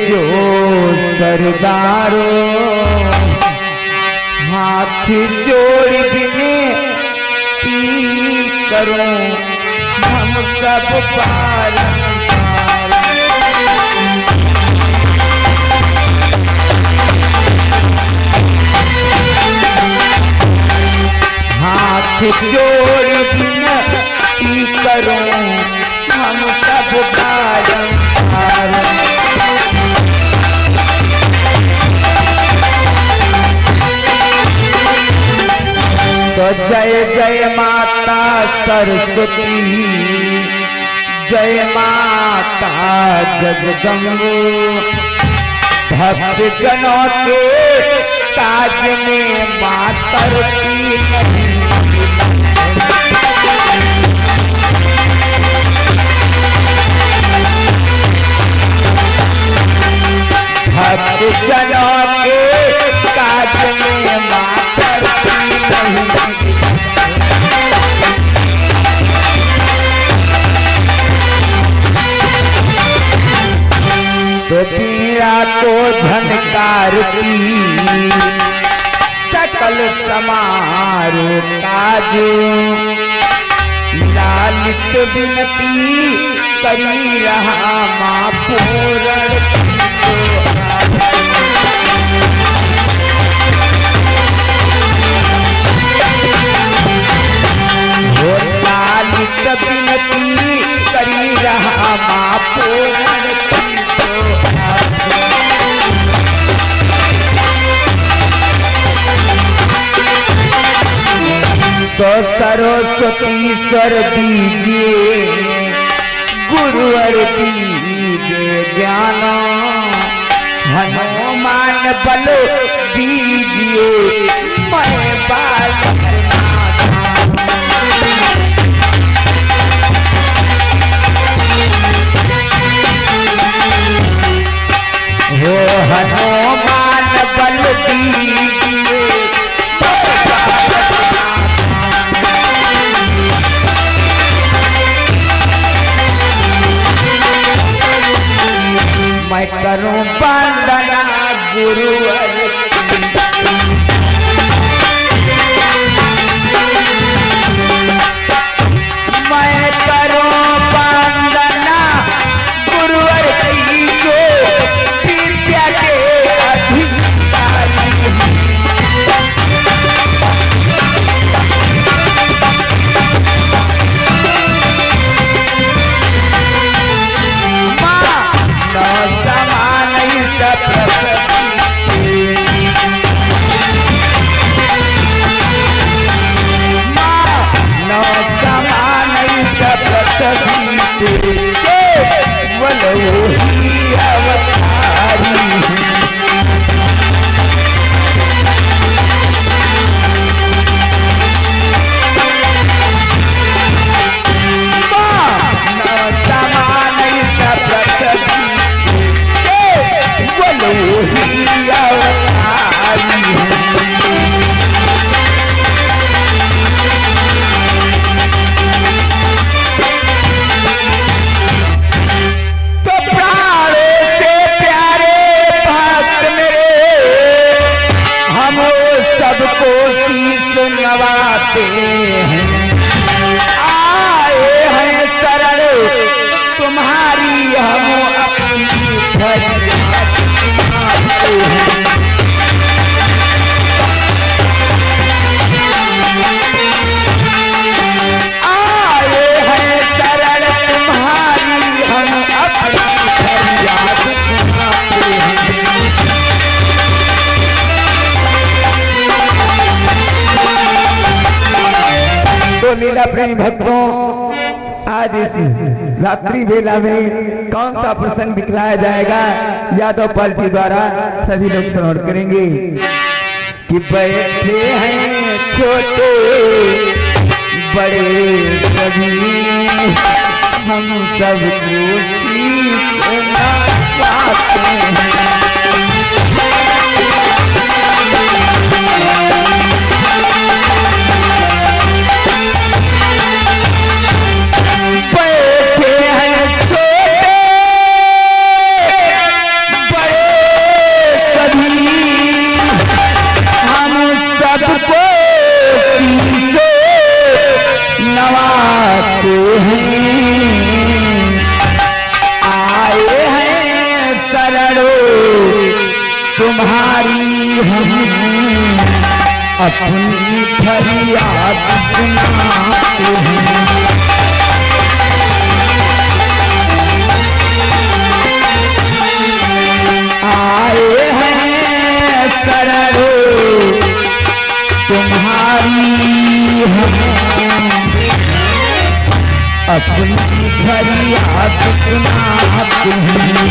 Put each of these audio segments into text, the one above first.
जो सरदारो हाथ जोड़ विनती करो हम सब हाथ जोड़ विनती करो हम सब बारंबार। तो जय जय माता सरस्वती, जय माता जगदम्बा, भक्त जनों के ताज में मातर की भक्त जनों के ताज में मातर की नहीं। तो पीड़ा को झनकारती सकल समारोह काजो, लालित विनती करी रहा माँ पूर्ण हो, लालित विनती करी रहा माँ पूर्ण। तो सरस्वती स्वर दीजिए, गुरुवर दीजिए ज्ञान, हनुमान बल दीजिए मैं बालक हो, हनुमान बल दीजिए मैं करूं वंदना गुरुवर मैं करूं वंदना गुरुवर की जो विद्या के अधिकारी। नवाते हैं आए हैं शरण तुम्हारी, हम अपनी फरियाद सुनाते हैं। आए हैं शरण तुम्हारी, हम अपनी फरियाद सुनाते हैं। तो लीला प्रेमी भक्तों, आज इस रात्रि बेला में कौन सा प्रसंग दिखलाया जाएगा, यादव पार्टी द्वारा सभी लोग श्रवण करेंगे। कि बैठे हैं छोटे बड़े सभी, हम सबको सीखना चाहते हैं। बैठे हैं छोटे आए हैं शरणो तुम्हारी हम अपनी फरियाद सुनाते हैं। आए हैं शरणो तुम्हारी हम अपनी फरियाद सुनाते हैं।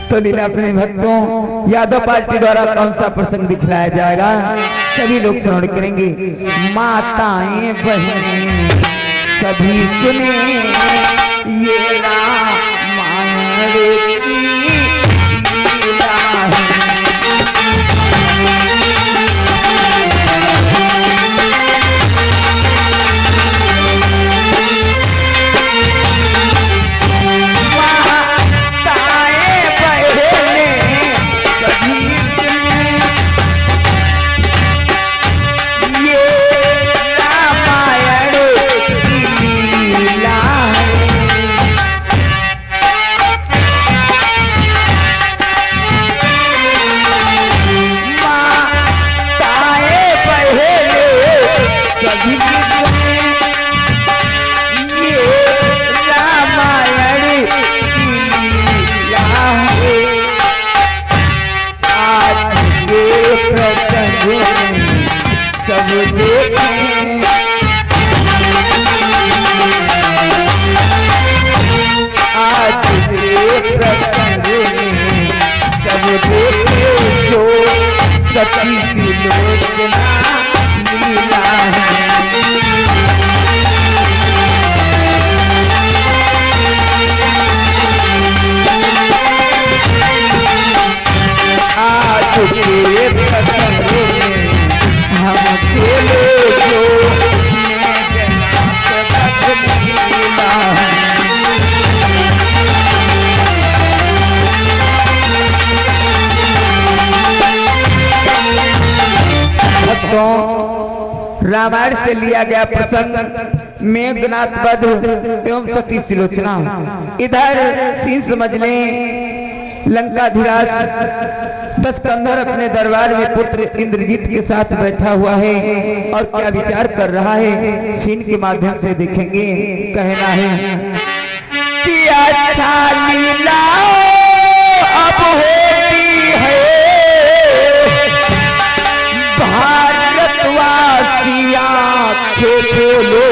तो लीला प्रेमी भक्तों, यादव पार्टी द्वारा कौन सा प्रसंग दिखलाया जाएगा, सभी लोग श्रवण करेंगे। माताएं बहनें सभी सुने ये रामायण की लीला है। सब देखें आज के प्रसंग में, सब देखें जो सती सी लोचना लीला है। आज के प्रसंग में हम खेले जो रामायण से लिया गया प्रसंग मेघनाथ वध एवं सती सिलोचना। इधर सीन समझ लें, लंकाधीराज दशकंधर अपने दरबार में पुत्र इंद्रजीत के साथ बैठा हुआ है और क्या विचार कर रहा है, सीन के माध्यम से देखेंगे। कहना है कि अच्छा लीला अब होती है भारतवासिया के बोलो,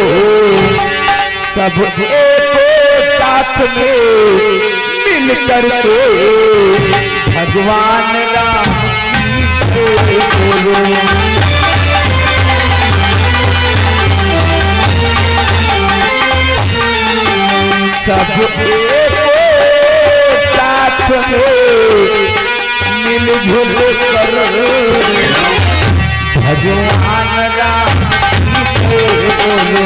सब एक साथ में मिलकर के भगवान राम की बोलो। सब एक साथ में मिलजुल कर भगवान राम की बोलो।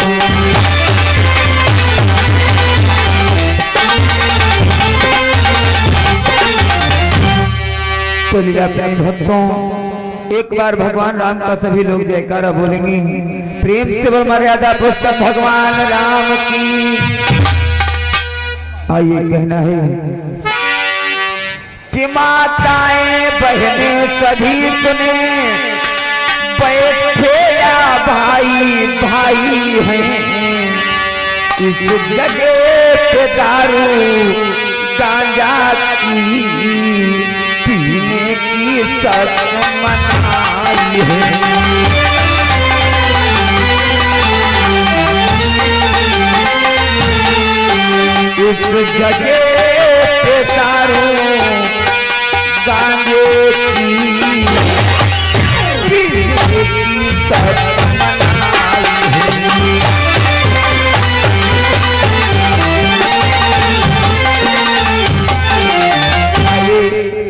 तो लीला प्रेमी भक्तों, एक बार भगवान राम का सभी लोग जयकारा बोलेंगे। प्रेम से बोल मर्यादा पुस्तक भगवान राम की। आइए कहना है कि माताएं बहनें सभी सुने, बैठे या भाई भाई हैं, इस जगह पे दारू गांजा की पीने की शर्त मनाई है। इस जगह पे दारू गांजे की पीने की शर्त मनाई है।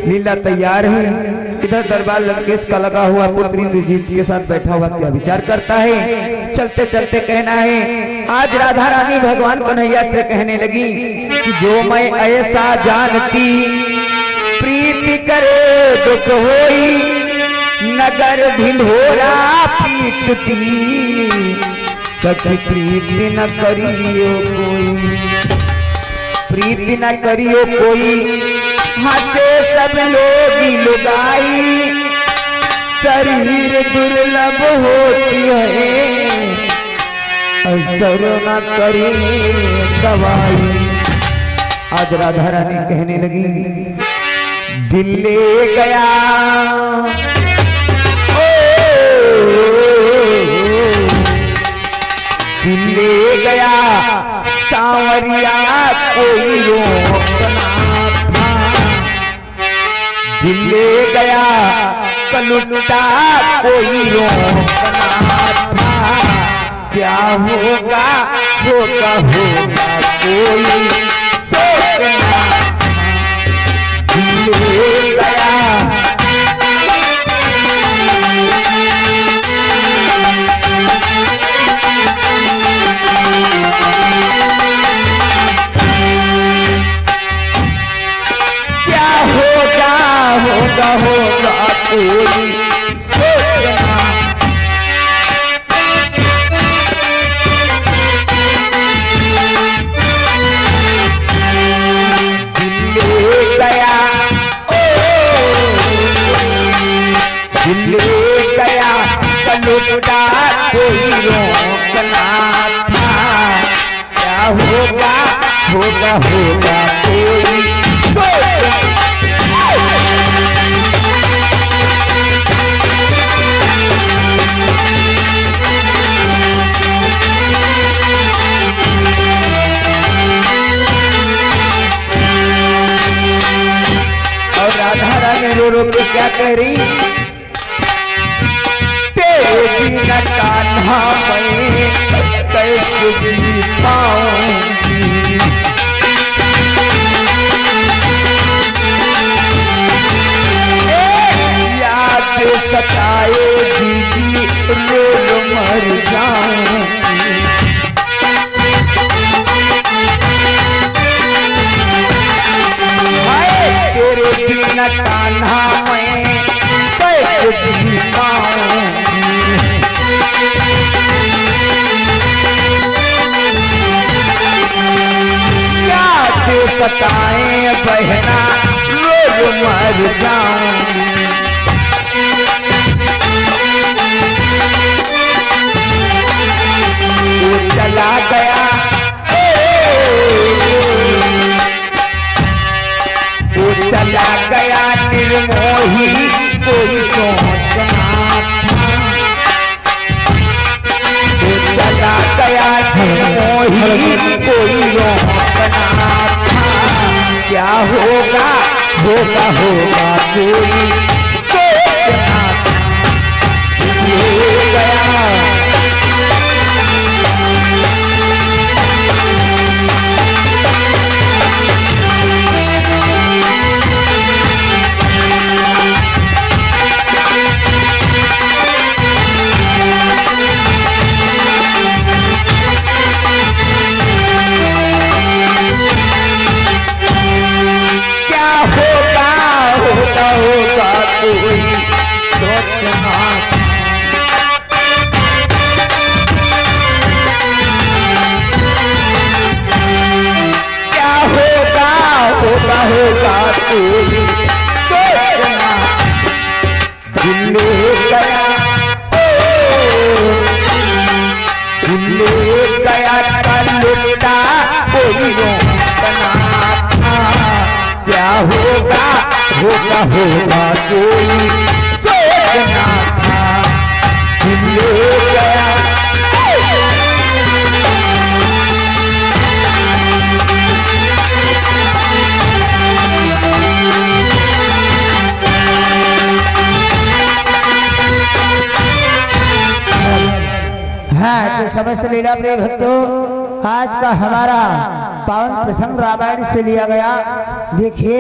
लीला तैयार है। इधर दरबार लंकेश का लगा हुआ पुत्र इंद्रजीत के साथ बैठा हुआ क्या विचार करता है। चलते चलते कहना है, आज राधा रानी भगवान कन्हैया से कहने लगी कि जो मैं ऐसा जानती प्रीति करे दुख होई, नगर ढिंढोरा पीटती, सखी प्रीति न करियो कोई, प्रीति न करियो कोई, हंसे सब लोग लुगाई, शरीर दुर्लभ होती है, असर न करे दवाई। आज राधा रानी कहने लगी, दिल ले गया दिल ले गया सांवरिया कोई रोकना था, दिल ले गया कलुटा कोई रोकना था, क्या होगा होगा होगा कोई सोचना, दिल ले गया होगा होगा कोई सोचना, दिल ले गया दिल ले गया कलुटा कोई रोकना था, क्या होगा होगा होगा कोई सोचना। राधा रानी रो रो के क्या कह रही, तेरे बिना कान्हा मैं कैसे जी पाऊंगी, याद सताए दीदी रो रो मर जाऊंगी, तेरे बिना कान्हा मैं कैसे जी पाऊंगी, याद सताए बहना रो मर जाऊंगी, वो चला गया चला गया निर्मोही कोई सोचना था, वो चला गया निर्मोही कोई रोकना था, क्या होगा होगा होगा कोई सोचना था, ले गया होगा कोई सोचना, क्या होगा होगा होगा कोई सोचना, दिल ले गया दिल ले गया कलुटा कोई रोकना था, क्या होगा होगा होगा कोई सोचना था, दिल ले गया हाँ, तो समस्त लीला प्रिय भक्तों, आज का हमारा पावन प्रसंग रामायण से लिया गया। देखिए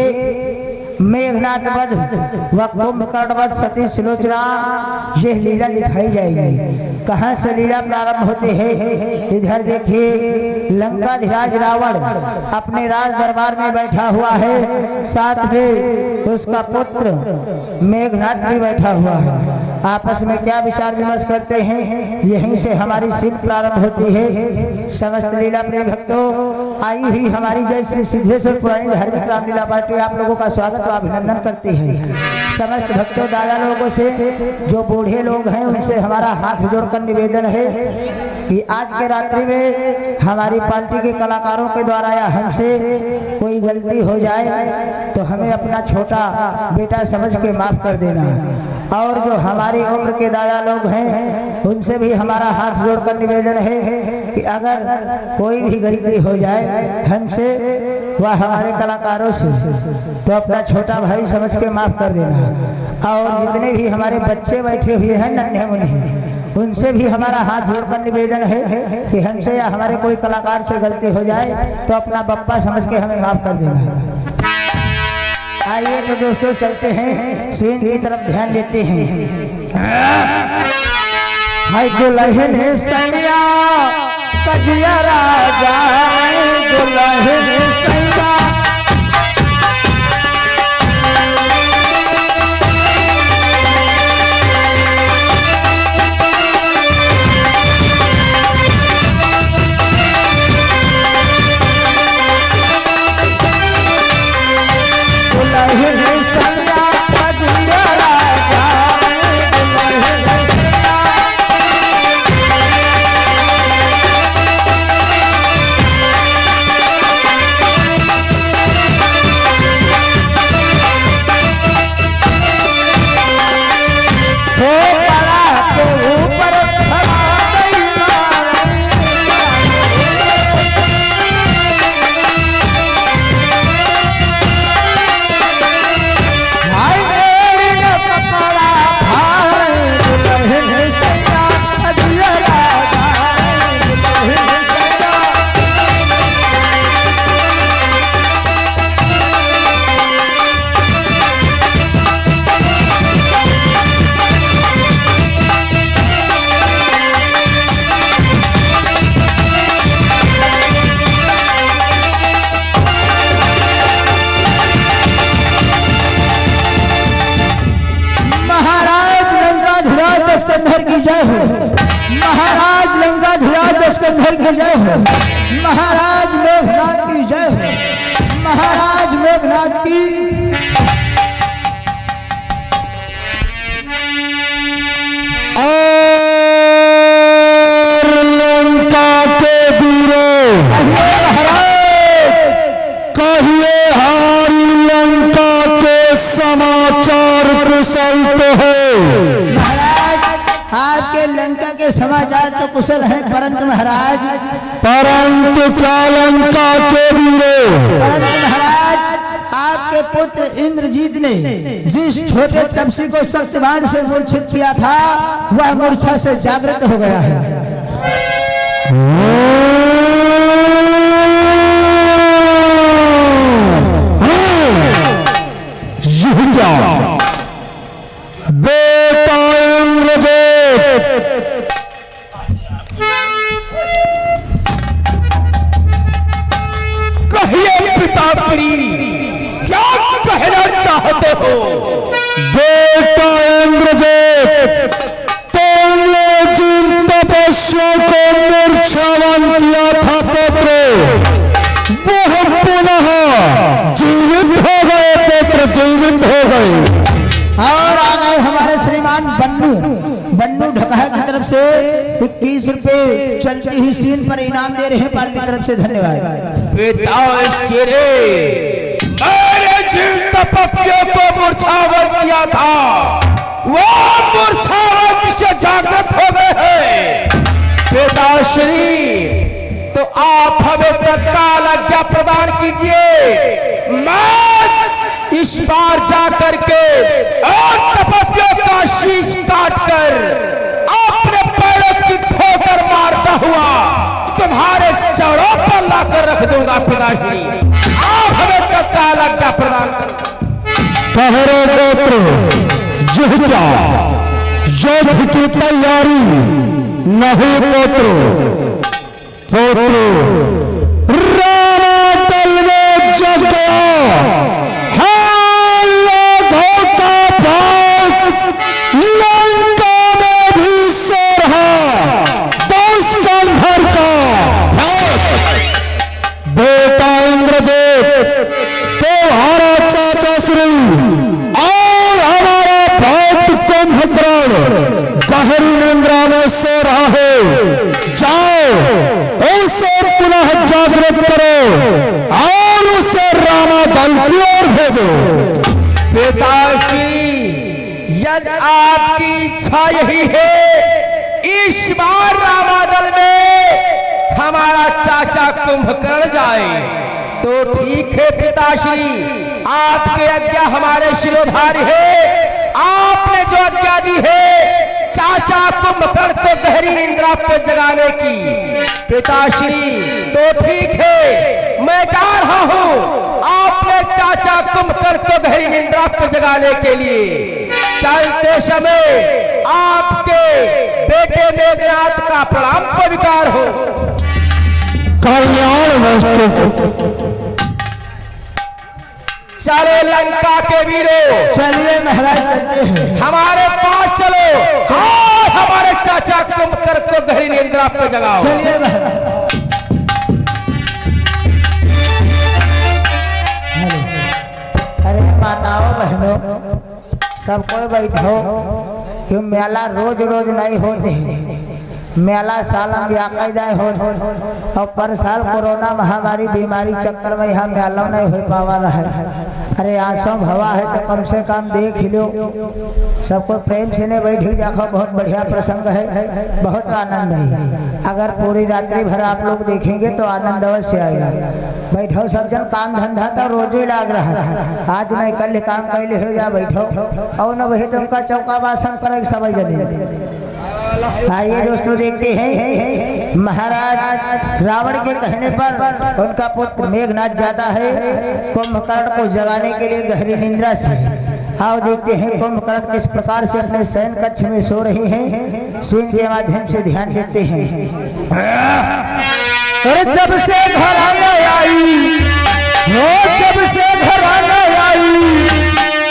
मेघनाथ वध व कुंभकर्ण वध सती सुलोचना ये लीला दिखाई जाएगी। कहाँ से लीला प्रारंभ होती है? इधर देखिए, लंकाधिराज रावण अपने राज दरबार में बैठा हुआ है, साथ में उसका पुत्र मेघनाथ भी बैठा हुआ है। आपस में क्या विचार विमर्श करते हैं, यहीं से हमारी सील प्रारंभ होती है। समस्त लीला प्रिय भक्तों, आई हुई हमारी जय श्री सिद्धेश्वर पुरानी धार्मिक रामलीला पार्टी आप लोगों का स्वागत व अभिनंदन करती है। समस्त भक्तों दादा लोगों से, जो बूढ़े लोग हैं, उनसे हमारा हाथ जोड़कर निवेदन है कि आज के रात्रि में हमारी पार्टी के कलाकारों के द्वारा या हमसे कोई गलती हो जाए तो हमें अपना छोटा बेटा समझ के माफ कर देना। और जो हमारी उम्र के दादा लोग हैं, उनसे भी हमारा हाथ जोड़कर निवेदन है कि अगर कोई भी गलती हो जाए हमसे व हमारे कलाकारों से तो अपना छोटा भाई समझ के माफ कर देना। और जितने भी हमारे बच्चे बैठे हुए हैं नन्हे मुन्ने, उनसे भी हमारा हाथ जोड़कर निवेदन है कि हमसे या हमारे कोई कलाकार से गलती हो जाए तो अपना बप्पा समझ के हमें माफ कर देना। आइए तो दोस्तों चलते हैं, सीन की तरफ ध्यान देते हैं। हाय दुल्हन सैया कजिया राजा, दुल्हन सैया की जय हो, महाराज लंकाधीराज स्कंधर की जय हो, महाराज मेघनाथ की जय हो, महाराज मेघनाथ की। और लंका के वीरों, महाराज कहिए हमारी लंका के समाचार कुशल तो है। आपके लंका के समाचार तो कुशल हैं, परंतु महाराज, परंतु क्या लंका के वीरों, परंतु महाराज आपके पुत्र इंद्रजीत ने जिस छोटे तपसी को शक्तिवान से मूर्छित किया था वह मूर्छा से जागृत हो गया है। बेटा इंद्रजीत, कहिए पिताश्री, क्या कहना चाहते हो? बेटा इंद्रजीत, तुमने जिन तपस्या को मूर्छावान किया था पुत्र, वह पुनः जीवित हो गए पुत्र, जीवित हो गए। और आ गए हमारे श्रीमान बन्नू ढकाहा की तरफ से 21 रुपए चलती ही सीन पर इनाम दे रहे हैं पाल की तरफ से, धन्यवाद। पिताश्री, मैंने जिन तपस्या को मूर्छावन किया था वो मूर्छावन से जागृत हो गए हैं। पिताश्री, तो आप हमें तत्काल आज्ञा प्रदान कीजिए, मैं इस बार जाकर के और तपस्या का शीश काटकर अपने पैरों की ठोकर मारता हुआ तुम्हारे चौड़ों पर लाकर रख दूंगा। पिताश्री, आप हमें तत्काल आज्ञा प्रदान करें। कहो गोत्र यह क्या युद्ध की तैयारी नहीं पुत्र पुत्र रामादल में जग गया है लोगों का भाग लंका में भी सो रहा 10 का घर का बेटा इंद्रदेव तुम्हारा चाचा श्री और हमारा भक्त कुंभकर्ण गहरी निंद्रा में सो रहा है जाओ उसे पुनः जागृत करो और उसे रामादल की ओर भेजो। पिताश्री यदि आपकी इच्छा यही है इस बार रामादल में हमारा चाचा कुंभकर्ण जाए तो ठीक है पिताश्री, आपकी आज्ञा हमारे शिरोधार्य है। आपने जो आज्ञा दी है चाचा कुंभकर्ण को गहरी निंद्रा पे जगाने की पिताश्री तो ठीक है, मैं जा रहा हूँ आपने चाचा कुंभकर्ण को गहरी निंद्रा पे जगाने के लिए। चलते समय आपके बेटे मेघनाथ का प्रणाम स्वीकार हो। कल्याण वस्तु चले लंका के वीरों, चलिए महाराज चलते हैं। हमारे पास चलो और हमारे चाचा कुंभकर्ण को गहरी निंद्रा पे जगाओ। चलिए महाराज। अरे माताओं बहनों सब कोई बैठो, ये मेला रोज रोज नहीं होते हैं, मेला साल में बाकायदा हो और पर साल कोरोना महामारी बीमारी चक्कर में यहाँ मेला नहीं हो पावा रहा है। अरे आसम हवा है तो कम से कम देख लो, सबको प्रेम से ने बैठी देखो, बहुत बढ़िया प्रसंग है, बहुत आनंद है। अगर पूरी रात्रि भर आप लोग देखेंगे तो आनंद अवश्य आएगा। बैठो सब जन, काम धंधा तो रोज ही लाग रहा है, आज नहीं कल काम कैले हो जा बैठो और न वही तुमका चौका बासन करे समझ जने। आइए दोस्तों देखते हैं महाराज रावण के कहने पर उनका पुत्र मेघनाथ जाता है कुंभकर्ण को जगाने के लिए गहरी निंद्रा से। आओ देखते हैं कुंभकर्ण किस प्रकार से अपने शयन कक्ष में सो रहे हैं, सीन के माध्यम से ध्यान देते हैं। अरे जब से घर आई हो, जब से घर आई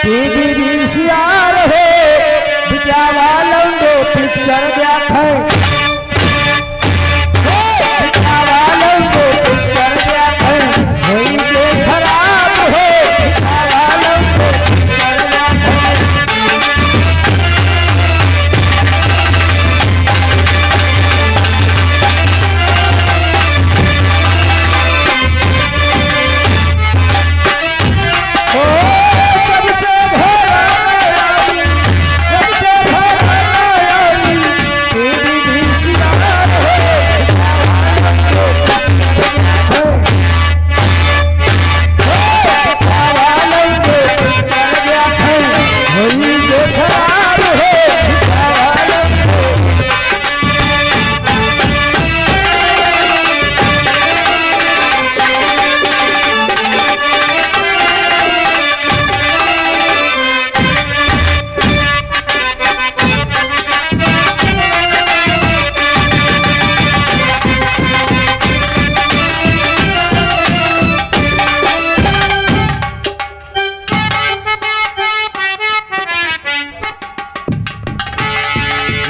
दीदी बीसियार हो बिटिया वालों को पिक्चर देखा बिटिया वालों को पिक्चर देखा वही के खराब हो बिटिया वालों को पिक्चर देखा।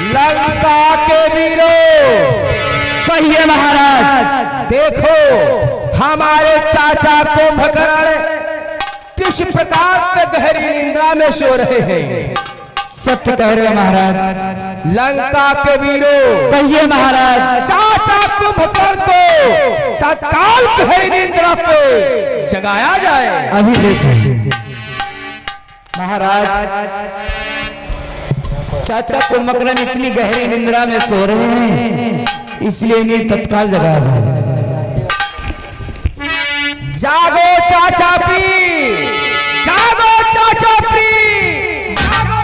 लंका के वीरों, कहिए महाराज, देखो हमारे चाचा कुंभकर्ण किस प्रकार से गहरी निंद्रा में सो रहे हैं। सत्य कह रहे महाराज। लंका के वीरों, कहिए महाराज। चाचा कुंभकर्ण को तत्काल गहरी निंद्रा पे जगाया जाए। अभी देखो महाराज, चाचा कुंभकर्ण इतनी गहरी निंद्रा में सो रहे हैं, इसलिए इन्हें तत्काल जगाया जाए। जागो चाचा पी, जागो चाचा पी, जागो।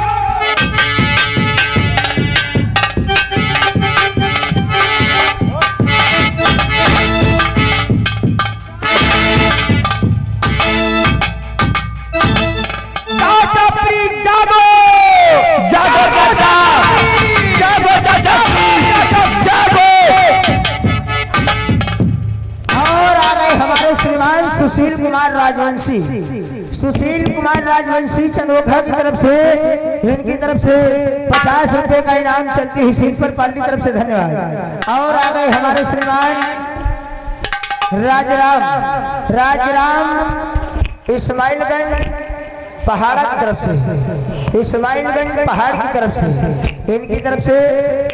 चाचा कुमार राजवंशी, सुशील कुमार राजवंशी चंदोखा की तरफ से, इनकी तरफ से 50 रुपए का इनाम चलती है सीट पर पार्टी की तरफ से, धन्यवाद। और आ गए हमारे श्रीमान राजराम इस्माइलगंज पहाड़ा की तरफ से, इस्माइलगंज पहाड़ की तरफ से, इनकी तरफ से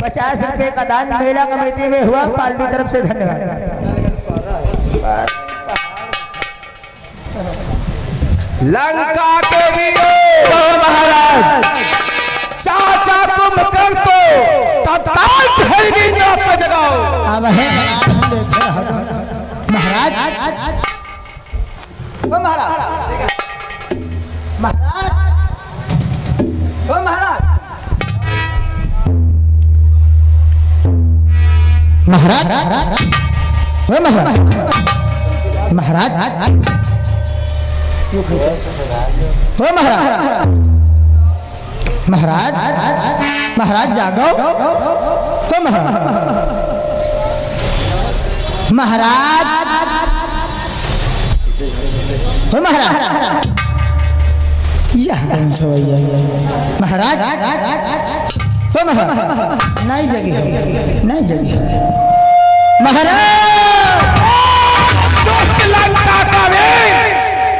50 रुपए का दान मेला कमेटी में हुआ, पार्टी की तरफ से, धन्यवाद। लंका के वीरों महाराज चाचा कुंभकर्ण को तत्काल धरनीन्द्र पर जगाओ। अब है महाराज, ओ महाराज, महाराज, ओ महाराज, महाराज, ओ महाराज, महाराज, ओ महाराज, महाराज, महाराज जागो, ओ महाराज, महाराज, ओ महाराज, यह कौन सा भैया महाराज, ओ महाराज, नहीं जगी, नहीं जगी महाराज। लंका का वीर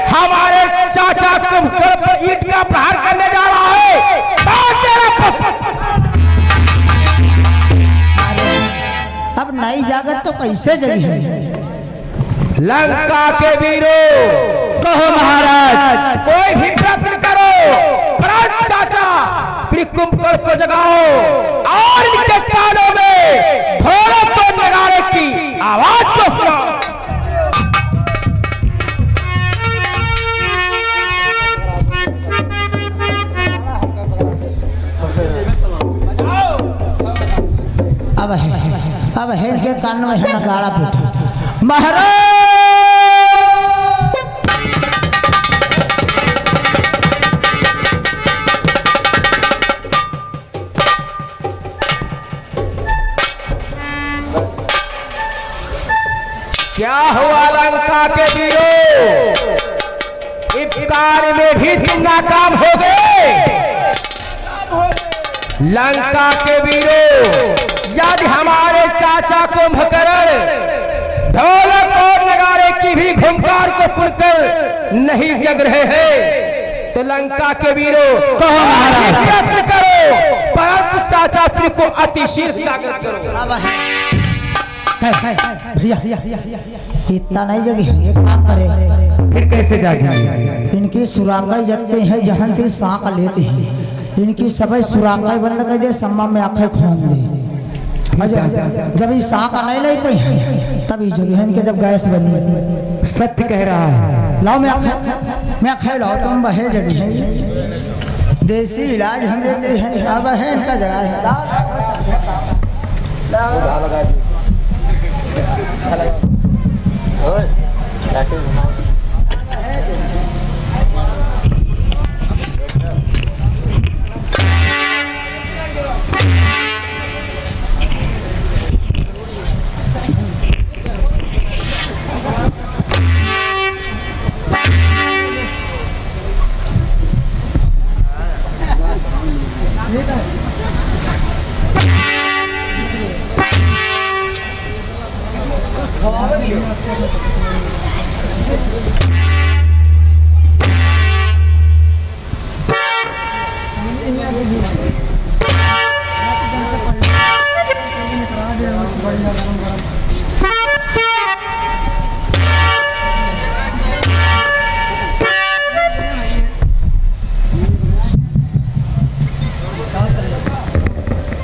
हमारे चाचा कुंभकर्ण पर ईंट का प्रहार करने जा रहा है। अब नई जागत तो कैसे जगी है? लंका के वीरों कहो महाराज, कोई भी प्रयत्न करो, प्राण चाचा फिर कुंभकर्ण को जगाओ और इनके कानों में घोड़ों को नगाड़े की आवाज को सुनाओ। अब है इनके कान में है नगाड़ा पीटे महाराज। क्या हुआ लंका के वीरों, इस कार्य में भी तुम नाकाम हो गए। लंका के वीरों, यदि हमारे चाचा कुंभकर्ण ढोलक और नगाड़े की भी घुमकार को सुनकर नहीं जग रहे हैं तो लंका के वीरों प्रयत्न करो, परंतु चाचा फिर को अतिशीघ्र जागृत करो। भैया इतना नहीं जगी, एक काम करे, फिर कैसे जागे? इनकी सुराखाई जगते हैं, जहां ती सांक लेते हैं, इनकी सभी सुराखाई बंद कर दे, सम्मा में आंखें खोल दे। जब ये सांका नहीं ले पाई है तभी जगह इनके जब गैस बनी। सत्य कह रहा है। लाओ मैं आंखें लाओ, तुम बहे जगह है, देसी इलाज हमरे तेरी है, अब है इनका जगह है।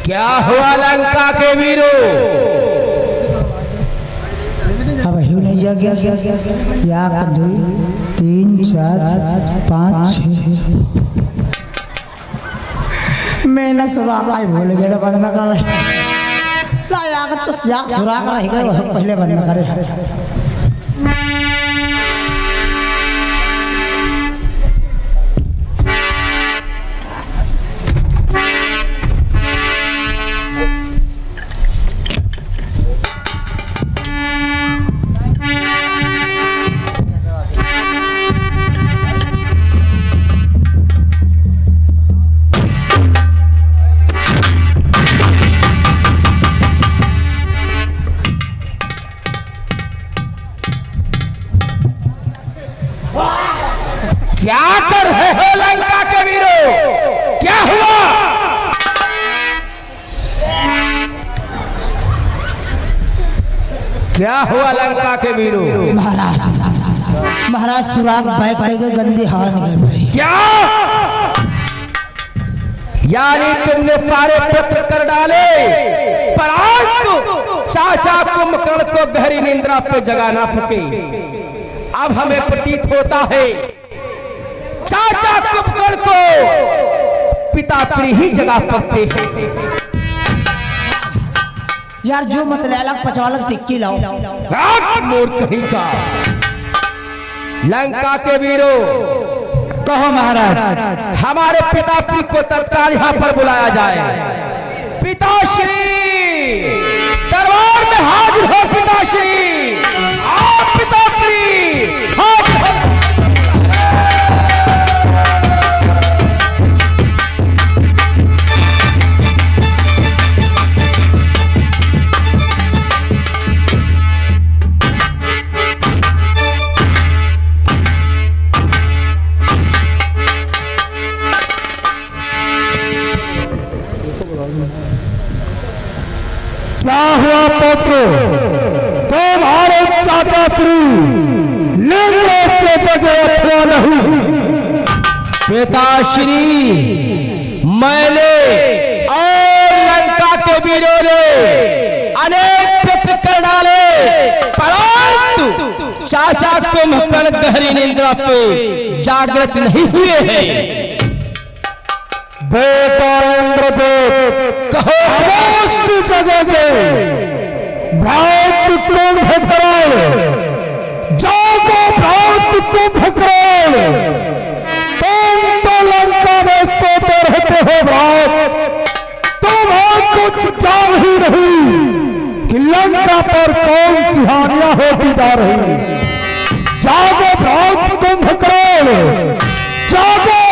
क्या हुआ लंका के वीरों? अब ही नहीं जग गया, 1 2 3 4 5 6 मैं ना सुराखाई भूल गया, बंद कर ला सुराख रह गए, पहले बंद करे। क्या हुआ लंका के वीरों? महाराज महाराज सुराग बैग के गंदी हवा निकल पड़ी। क्या यानी तुमने सारे पत्र कर डाले, परंतु चाचा कुंभकर्ण को गहरी निंद्रा पे जगा ना सके। अब हमें प्रतीत होता है चाचा कुंभकर्ण को पिताश्री ही जगा सकते हैं। यार जो मत अलग पचवालक टिक्की लाओ। मोर कहीं का। लंका के वीरों, कहो महाराज। हमारे पिताश्री को तत्काल यहाँ पर बुलाया जाए। पिताश्री दरबार में हाजिर हो। पिताश्री आप पिताश्री हाजिर हो। क्या हुआ पुत्र? तुम्हारे चाचा श्री निंद्रा से जगे अथवा नहीं? पिताश्री मैंने और लंका के वीरों ने अनेक पत्र कर डाले, परंतु चाचा कुंभकर्ण गहरी निंद्रा पे जागृत नहीं हुए हैं। बेटा इंद्रजीत, कहो अवश्य जगेंगे। भ्रात कुंभकर्ण, जागो भ्रात कुंभकर्ण। तुम तो लंका में सोते रहते हो भ्रात, तुम्हें कुछ ज्ञान ही नहीं कि लंका पर कौन सी हानियां होती जा रही। जागो भ्रात कुंभकर्ण, जागो।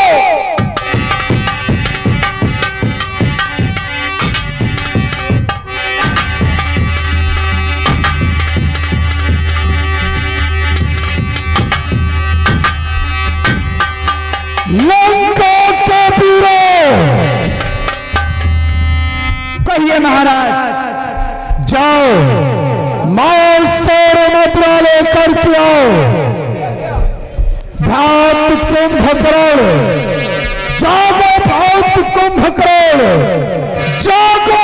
लंका के वीरों, कहिए महाराज। जाओ माल सौर मुद्रा लेकर के आओ। भ्रात कुंभकर्ण, जागो भ्रात कुंभकर्ण, जागो।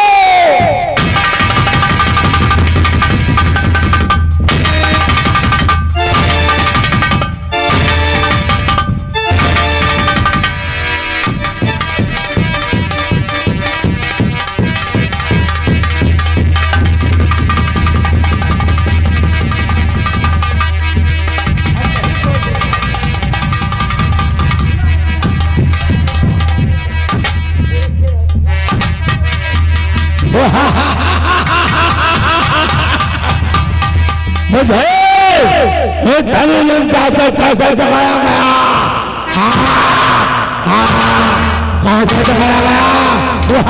मुझे धनुष कैसे जगाया गया? कैसे जगाया गया?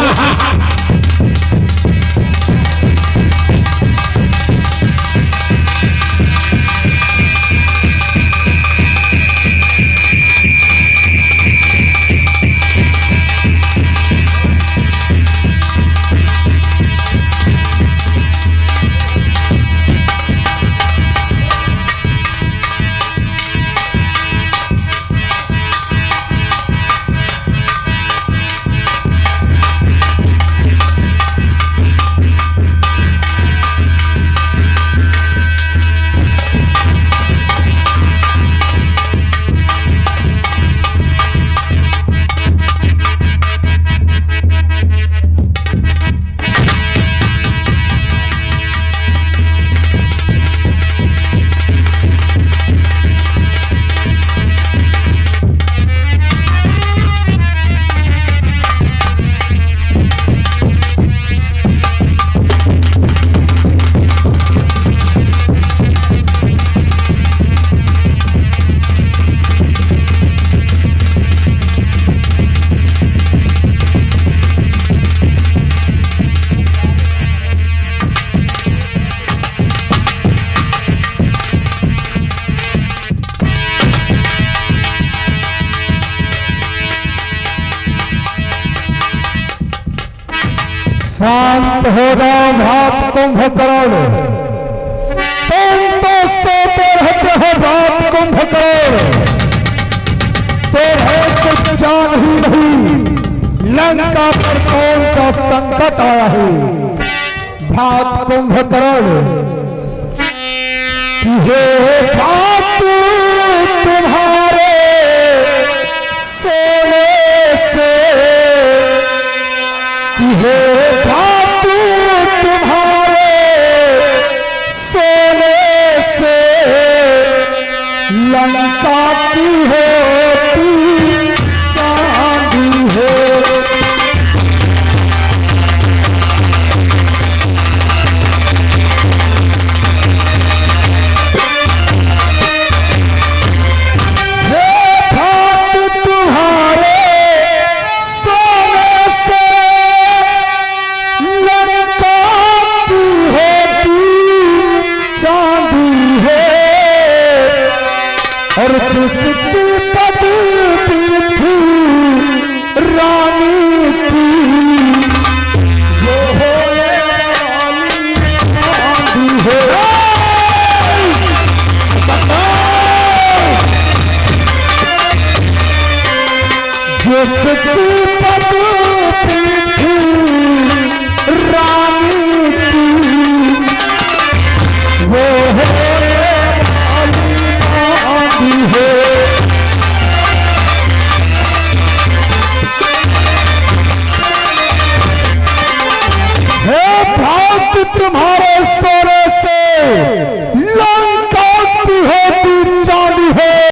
शांत हो जाओ भ्रात कुंभकर्ण। जानते हो बात कुंभकर्ण, तो है कुछ जान ही नहीं लंका पर कौन सा संकट आया है। भात कुंभकर्ण कि हे भात तुम्हारे सोने से, कि हे भात तुम्हारे सोने से लंका की होती चांदी है। और जिसकी पदवी थी रानी की, वो होने वाली चांदी है। जिसकी पदवी थी रानी की, वो होने है। हे भात तुम्हारे